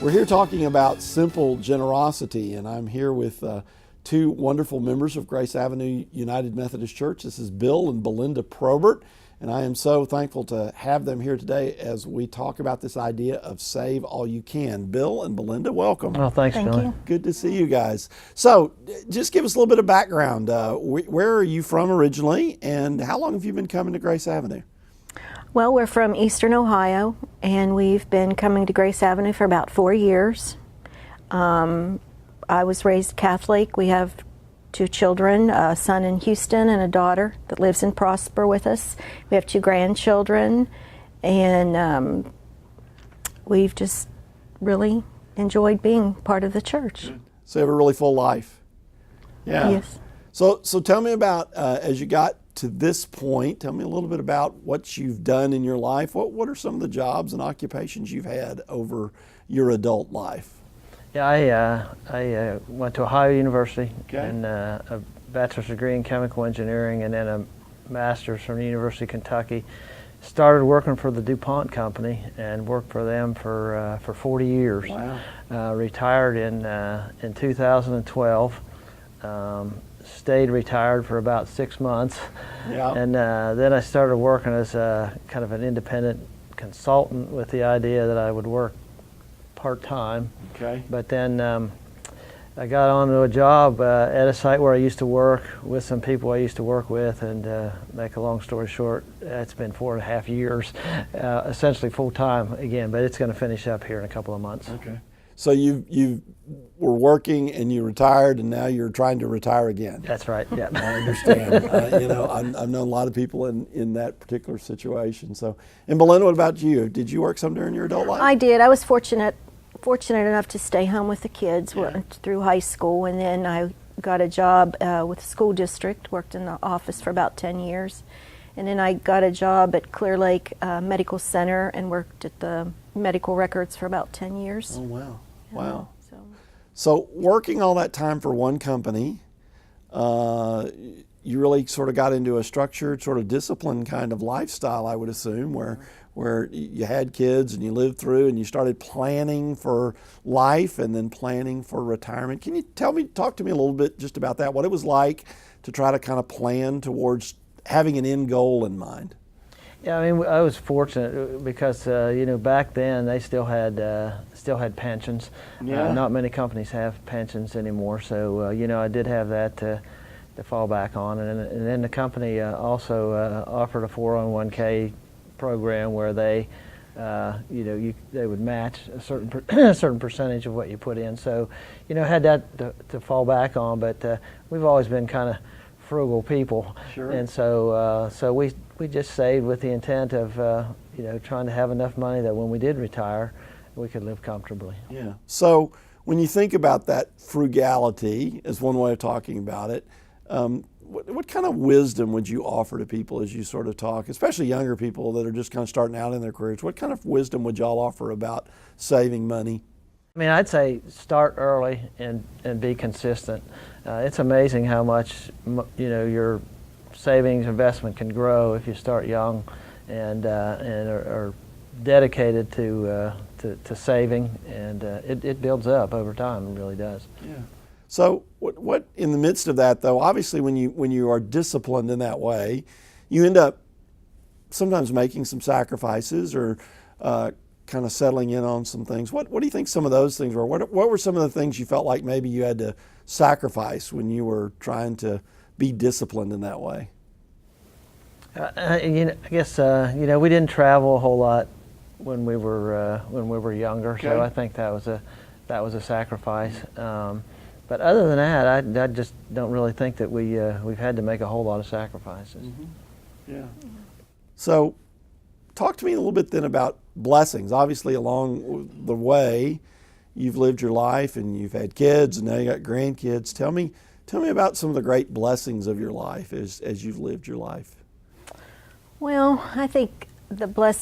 We're here talking about simple generosity, and I'm here with two wonderful members of Grace Avenue United Methodist Church. This is Bill and Belinda Probert, and I am so thankful to have them here today as we talk about this idea of save all you can. Bill and Belinda, welcome. Oh, thanks, Thank Billy. you. Good to see you guys. So, just give us a little bit of background. Where are you from originally, and how long have you been coming to Grace Avenue? Well, we're from Eastern Ohio, and we've been coming to Grace Avenue for about 4 years. I was raised Catholic. We have 2 children, a son in Houston and a daughter that lives in Prosper with us. We have 2 grandchildren, and we've just really enjoyed being part of the church. So you have a really full life. Yeah. Yes. So tell me about, as you got to this point, tell me a little bit about what you've done in your life. What are some of the jobs and occupations you've had over your adult life? Yeah, I went to Ohio University Okay. and a bachelor's degree in chemical engineering and then a master's from the University of Kentucky. Started working for the DuPont company and worked for them for 40 years. Wow. Retired in 2012. Stayed retired for about 6 months. Yeah. And then I started working as kind of an independent consultant with the idea that I would work part-time. Okay. But then I got onto a job at a site where I used to work with some people I used to work with, and make a long story short, it's been 4.5 years, essentially full-time again, but it's going to finish up here in a couple of months. Okay. So you were working and you retired, and now you're trying to retire again. That's right, yeah. I understand. I've known a lot of people in that particular situation. So, and Belinda, what about you? Did you work some during your adult life? I did. I was fortunate enough to stay home with the kids through high school, and then I got a job with the school district, worked in the office for about 10 years. And then I got a job at Clear Lake Medical Center and worked at the medical records for about 10 years. Oh, wow. Wow. So So working all that time for one company, you really sort of got into a structured, sort of disciplined kind of lifestyle, I would assume, where you had kids and you lived through and you started planning for life and then planning for retirement. Can you talk to me a little bit just about that, what it was like to try to kind of plan towards having an end goal in mind? Yeah, I mean, I was fortunate because back then they still had pensions. Yeah. Not many companies have pensions anymore, so I did have that to fall back on, and then the company also offered a 401k program where they they would match a certain percentage of what you put in. So had that to fall back on, but we've always been kind of frugal people. Sure. And so we just saved with the intent of trying to have enough money that when we did retire, we could live comfortably. Yeah. So when you think about that frugality as one way of talking about it, what kind of wisdom would you offer to people as you sort of talk, especially younger people that are just kind of starting out in their careers? What kind of wisdom would y'all offer about saving money? I mean, I'd say start early and be consistent. It's amazing how much your savings investment can grow if you start young and are dedicated to saving, and it builds up over time. It really does. Yeah. So what in the midst of that, though, obviously when you are disciplined in that way, you end up sometimes making some sacrifices or kind of settling in on some things. What do you think some of those things were? What were some of the things you felt like maybe you had to sacrifice when you were trying to be disciplined in that way? I guess we didn't travel a whole lot when we were younger, Okay. so I think that was a sacrifice. But other than that, I just don't really think that we've had to make a whole lot of sacrifices. Mm-hmm. Yeah. So, talk to me a little bit then about blessings. Obviously, along the way, you've lived your life and you've had kids and now you got grandkids. Tell me about some of the great blessings of your life as you've lived your life. well, I think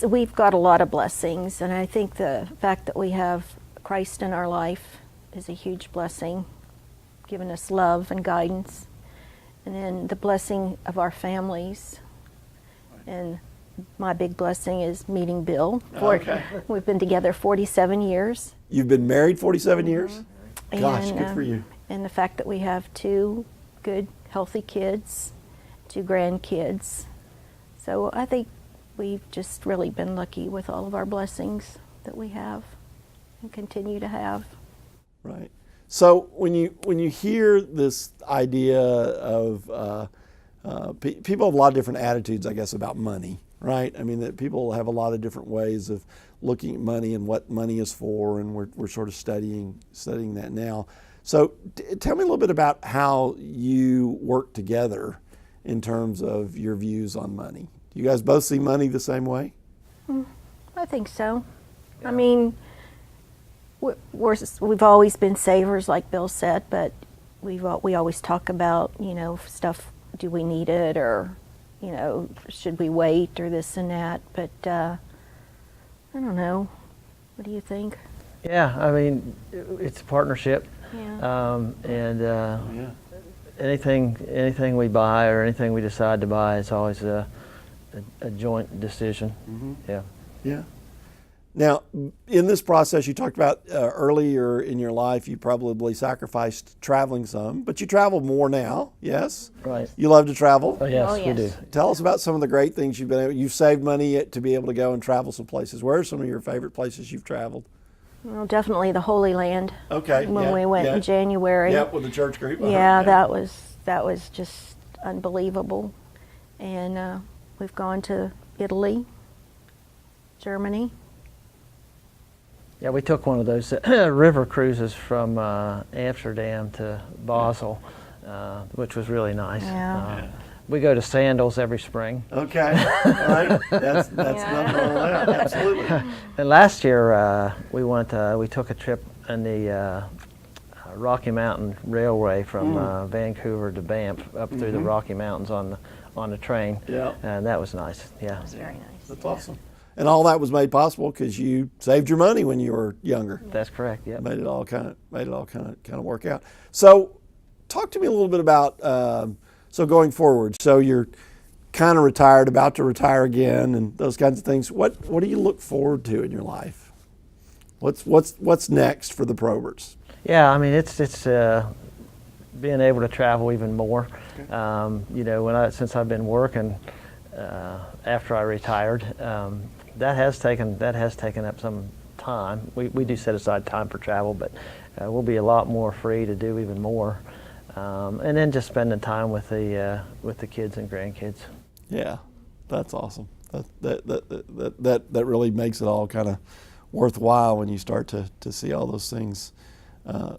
we've got a lot of blessings, and I think the fact that we have Christ in our life is a huge blessing, giving us love and guidance. And then the blessing of our families. And my big blessing is meeting Bill. Okay. We've been together 47 years, You've been married 47 years? Gosh, And, good for you. And the fact that we have 2 good, healthy kids, 2 grandkids. So I think we've just really been lucky with all of our blessings that we have and continue to have. Right. So when you hear this idea of people have a lot of different attitudes, I guess, about money, right? I mean, that people have a lot of different ways of looking at money and what money is for, and we're sort of studying that now. So tell me a little bit about how you work together in terms of your views on money. Do you guys both see money the same way? I think so. I mean, we've always been savers, like Bill said, but we always talk about, stuff. Do we need it, or, should we wait, or this and that? But I don't know. What do you think? Yeah, I mean, it's a partnership. Yeah. And anything we buy or anything we decide to buy is always a joint decision. Mm-hmm. Yeah. Yeah. Now, in this process, you talked about earlier in your life, you probably sacrificed traveling some, but you travel more now, yes? Right. You love to travel? Oh, yes, Oh, we yes. do. Tell us about some of the great things you've saved money to be able to go and travel some places. Where are some of your favorite places you've traveled? Well, definitely the Holy Land. Okay. When we went in January. Yep, with the church group. Yeah, that was just unbelievable. And we've gone to Italy, Germany. Yeah, we took one of those river cruises from Amsterdam to Basel, which was really nice. Yeah. We go to Sandals every spring. Okay. All right. That's nothing wrong with that. Absolutely. And last year we took a trip in the Rocky Mountain Railway from Vancouver to Banff up through the Rocky Mountains on the train. Yeah. And that was nice. Yeah. It was very nice. That's awesome. And all that was made possible because you saved your money when you were younger. That's correct. Yeah. Made it all kind of work out. So, talk to me a little bit about so going forward. So you're kind of retired, about to retire again, and those kinds of things. What do you look forward to in your life? What's next for the Proberts? Yeah, I mean it's being able to travel even more. Okay. Since I've been working after I retired, that has taken up some time. We do set aside time for travel, but we'll be a lot more free to do even more. And then just spending time with the kids and grandkids. Yeah, that's awesome. That really makes it all kind of worthwhile when you start to see all those things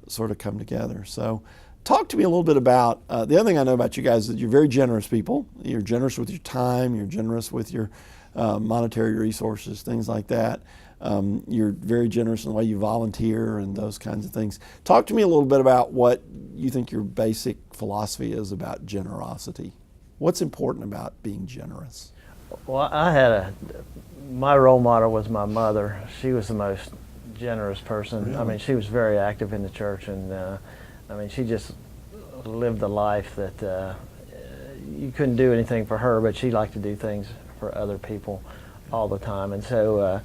sort of come together. So, talk to me a little bit about the other thing I know about you guys is that you're very generous people. You're generous with your time. You're generous with your monetary resources, things like that. You're very generous in the way you volunteer and those kinds of things. Talk to me a little bit about what you think your basic philosophy is about generosity. What's important about being generous? Well, my role model was my mother. She was the most generous person. Really? I mean, she was very active in the church, and she just lived the life that you couldn't do anything for her, but she liked to do things for other people all the time. And so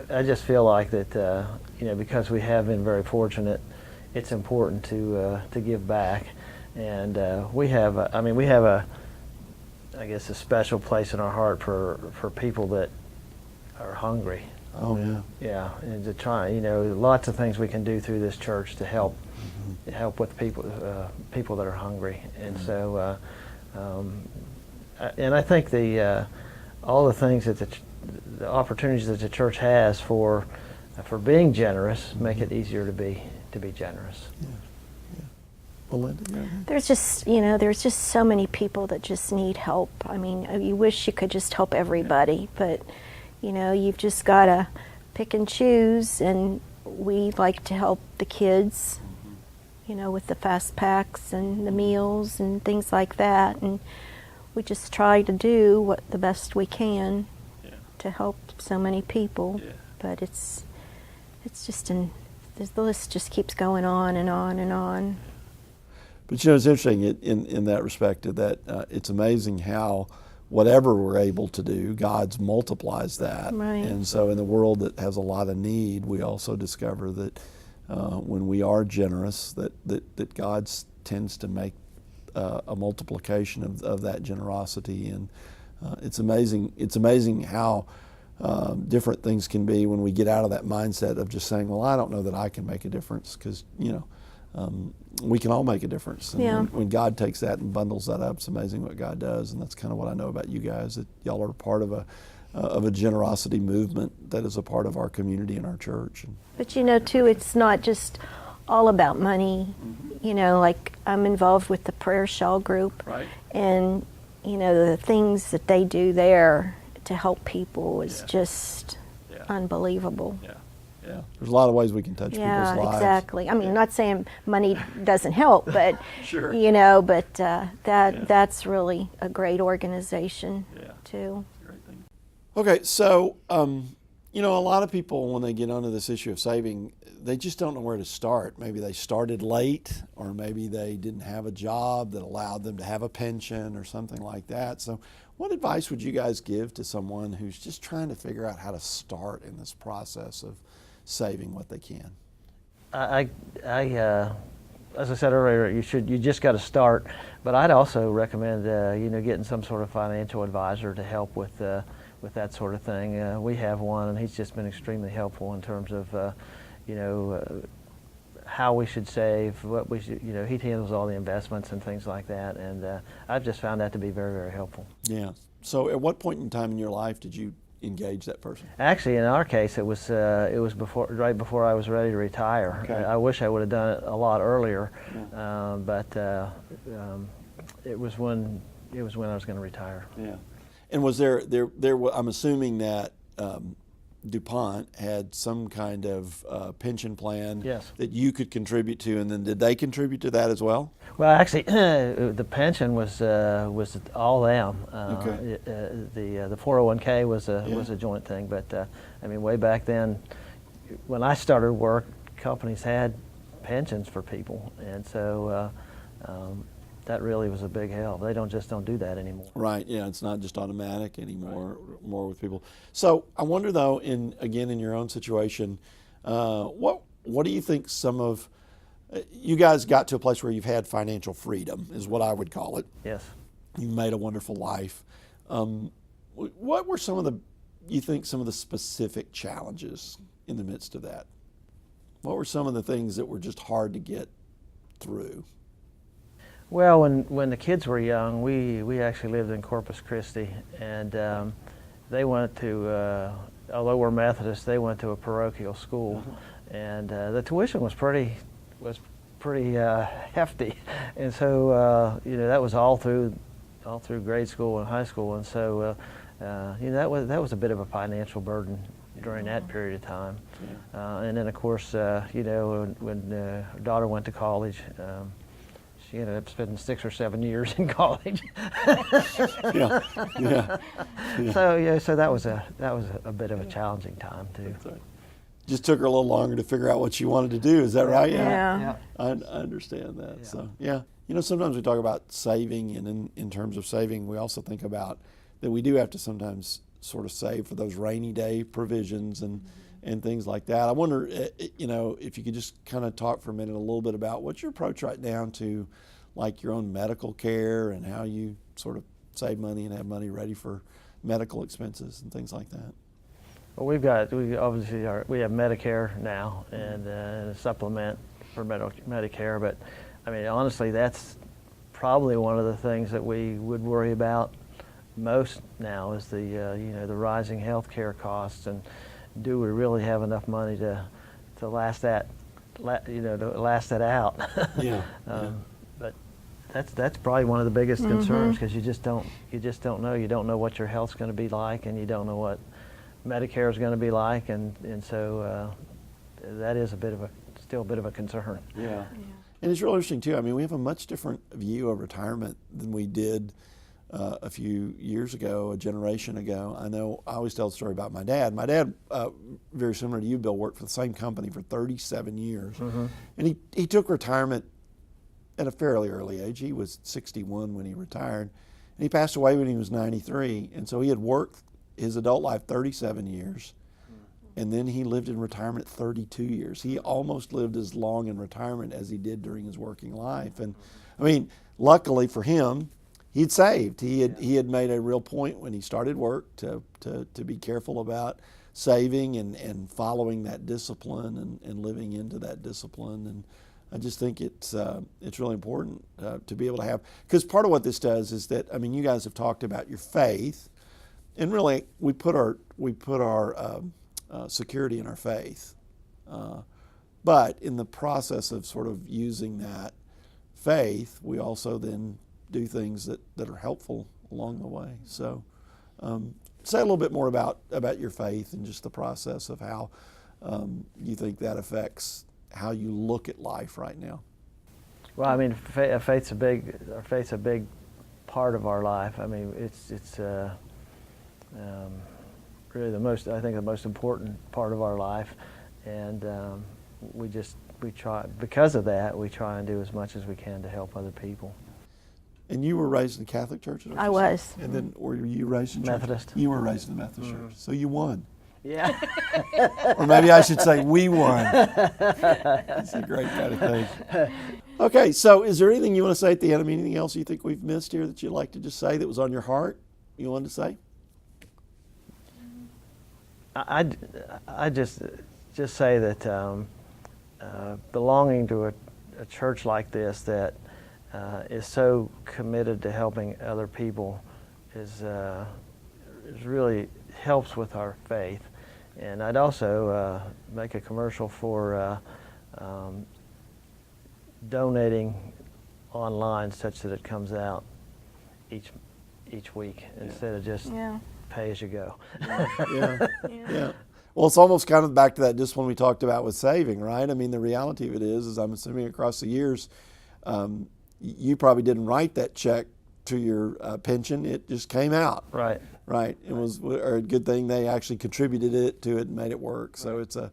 I just feel like that, because we have been very fortunate, it's important to give back. And we have a special place in our heart for people that are hungry. Oh, yeah. Yeah, and to try, lots of things we can do through this church to help with people that are hungry. And so, and I think all the things that the opportunities that the church has for being generous make it easier to be generous. Yeah. Belinda, yeah. There's just so many people that just need help. I mean, you wish you could just help everybody, but you've just got to pick and choose. And we like to help the kids, with the fast packs and the meals and things like that. And we just try to do the best we can to help so many people. Yeah. But it's just the list just keeps going on and on and on. But it's interesting in that respect that it's amazing how whatever we're able to do, God's multiplies that. Right. And so in the world that has a lot of need, we also discover that when we are generous, that God tends to make a multiplication of that generosity. And it's amazing how different things can be when we get out of that mindset of just saying, well, I don't know that I can make a difference, because we can all make a difference. And Yeah. when God takes that and bundles that up, it's amazing what God does. And that's kind of what I know about you guys, that y'all are part of a generosity movement that is a part of our community and our church. But too, it's not just all about money. Like I'm involved with the prayer shawl group. Right. And, the things that they do there to help people is just unbelievable. Yeah. Yeah. There's a lot of ways we can touch people's lives. Yeah, exactly. I mean, not saying money doesn't help, but, Sure. that's really a great organization, too. Great thing. Okay, so, a lot of people, when they get onto this issue of saving, they just don't know where to start. Maybe they started late, or maybe they didn't have a job that allowed them to have a pension or something like that. So what advice would you guys give to someone who's just trying to figure out how to start in this process of saving what they can? As I said earlier, you just got to start. But I'd also recommend getting some sort of financial advisor to help with that sort of thing. We have one, and he's just been extremely helpful in terms of how we should save, what we should. He handles all the investments and things like that, and I've just found that to be very, very helpful. Yeah. So at what point in time in your life did you engage that person? Actually, in our case, it was right before I was ready to retire. Okay. I wish I would have done it a lot earlier, but it was when I was going to retire. Yeah. And was there? I'm assuming that DuPont had some kind of pension plan that you could contribute to, and then did they contribute to that as well? Well, actually, the pension was all them. Okay. The 401k was a joint thing, but way back then, when I started work, companies had pensions for people, and so that really was a big help. They don't do that anymore. Right. Yeah. It's not just automatic anymore. Right. More with people. So I wonder, though, in your own situation, what do you think you guys got to a place where you've had financial freedom, is what I would call it. Yes. You've made a wonderful life. What were some of the specific challenges in the midst of that? What were some of the things that were just hard to get through? Well, when the kids were young, we actually lived in Corpus Christi, and they went to, although we're Methodist, they went to a parochial school, and the tuition was pretty hefty, and so that was all through grade school and high school, and so that was a bit of a financial burden during that period of time, and then of course when our daughter went to college. She ended up spending 6 or 7 years in college. Yeah. So that was a bit of a challenging time too. That's right. Just took her a little longer to figure out what she wanted to do. Is that right? Yeah. I understand that. Yeah. So yeah, sometimes we talk about saving, and in terms of saving, we also think about that we do have to sometimes sort of save for those rainy day provisions and things like that. I wonder, if you could just kind of talk for a minute a little bit about what's your approach right now to like your own medical care and how you sort of save money and have money ready for medical expenses and things like that. Well, we have Medicare now and a supplement for Medicare, but honestly, that's probably one of the things that we would worry about most now is the rising health care costs, and do we really have enough money to last that out? Yeah. But that's probably one of the biggest concerns, because you just don't know. You don't know what your health's going to be like, and you don't know what Medicare is going to be like, and so that is still a bit of a concern. Yeah. And it's really interesting too. We have a much different view of retirement than we did a few years ago, a generation ago. I always tell the story about my dad. My dad, very similar to you, Bill, worked for the same company for 37 years. Mm-hmm. And he took retirement at a fairly early age. He was 61 when he retired. And he passed away when he was 93. And so he had worked his adult life 37 years. And then he lived in retirement 32 years. He almost lived as long in retirement as he did during his working life. And I mean, luckily for him, he'd saved. He had made a real point when he started work to be careful about saving and following that discipline and living into that discipline. And I just think it's really important to be able to have, because part of what this does is that, I mean, you guys have talked about your faith, and really we put our security in our faith. But in the process of sort of using that faith, we also then do things that are helpful along the way. So say a little bit more about your faith and just the process of how you think that affects how you look at life right now. Well, I mean, faith's a big part of our life. I mean, it's really the most important part of our life, and we try, because of that, we try and do as much as we can to help other people. And you were raised in the Catholic Church? I was. And then, or were you raised in Methodist? Church? You were raised in the Methodist Church, so you won. Yeah. Or maybe I should say we won. That's a great kind of thing. Okay, so is there anything you want to say at the end? I mean, anything else you think we've missed here that you'd like to just say that was on your heart you wanted to say? I just say that belonging to a church like this that is so committed to helping other people is really helps with our faith. And I'd also make a commercial for donating online such that it comes out each week instead of just pay as you go. Yeah. Well, it's almost kind of back to that discipline we talked about with saving, right? I mean, the reality of it is I'm assuming across the years, you probably didn't write that check to your pension. It just came out. Right. Right. It was a good thing they actually contributed to it and made it work. So it's so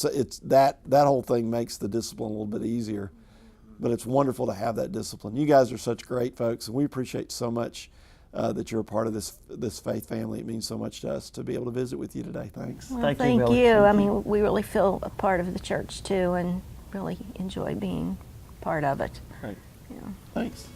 it's that whole thing makes the discipline a little bit easier. But it's wonderful to have that discipline. You guys are such great folks, and we appreciate so much that you're a part of this faith family. It means so much to us to be able to visit with you today. Thanks. Well, Thank thank Billy. you. I mean, we really feel a part of the church too, and really enjoy being part of it. Great. Yeah. Thanks.